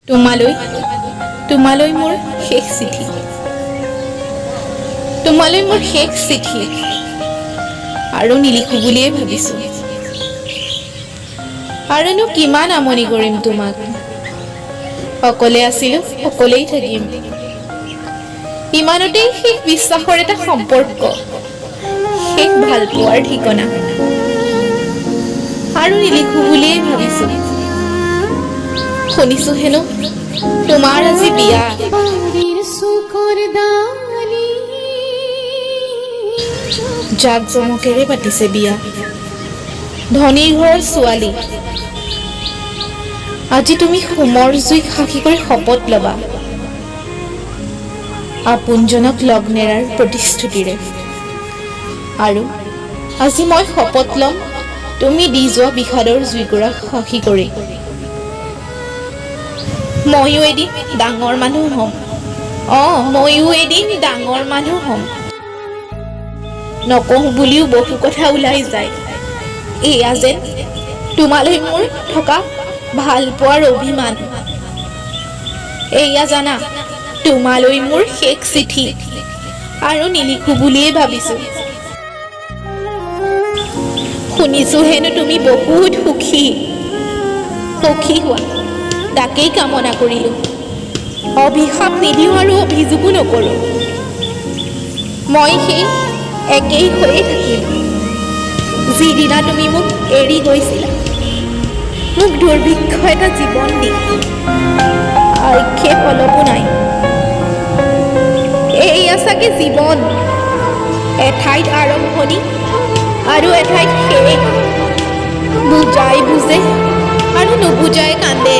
তোমালৈ মোৰ শেষ চিঠি। তোমালৈ মোৰ শেষ চিঠি আৰু নিলিখো বুলিয়ে ভাবিছোঁ। আৰুনো কিমান আমনি কৰিম তোমাক। অকলে আছিলোঁ, অকলেই থাকিম। ইমানতেই শেষ বিশ্বাসৰ এটা সম্পৰ্ক, শেষ ভাল পোৱাৰ ঠিকনা। আৰু নিলিখো বুলিয়ে ভাবিছোঁ। শুনিছোঁ হেনো তোমাৰ আজি বিয়া। জাক জমকেৰে পাতিছে বিয়া, ধনী ঘৰৰ ছোৱালী। আজি তুমি হোমৰ জুইক সাক্ষী কৰি শপত ল'বা, আপোনজনক লগ নেৰাৰ প্ৰতিশ্ৰুতিৰে। আৰু আজি মই শপত ল'ম, তুমি দি যোৱা বিষাদৰ জুইকুৰাক সাক্ষী কৰি। ময়ো এদিন ডাঙৰ মানুহ হ'ম। ময়ো এদিন ডাঙৰ মানুহ হ'ম। নকওঁ বুলিও বহু কথা ওলাই যায়। এয়া যেন তোমালৈ মোৰ থকা ভাল পোৱাৰ অভিমান। এয়া জানা তোমালৈ মোৰ শেষ চিঠি আৰু নিলিখো বুলিয়ে ভাবিছোঁ। শুনিছোঁ হেনো তুমি বহুত সুখী হোৱা, তাকেই কামনা কৰিলোঁ। অভিশাপ নিদিওঁ আৰু অভিযোগো নকৰোঁ। মই সেই একেই হৈয়ে থাকিম যিদিনা তুমি মোক এৰি গৈছিলা, মোক দুৰ্ভিক্ষ এটা জীৱন দি। আক্ষেপ অলপো নাই। এয়া চাগে জীৱন, এঠাইত আৰম্ভণি আৰু এঠাইত শেষ। বুজাই বুজে আৰু নুবুজাই কান্দে।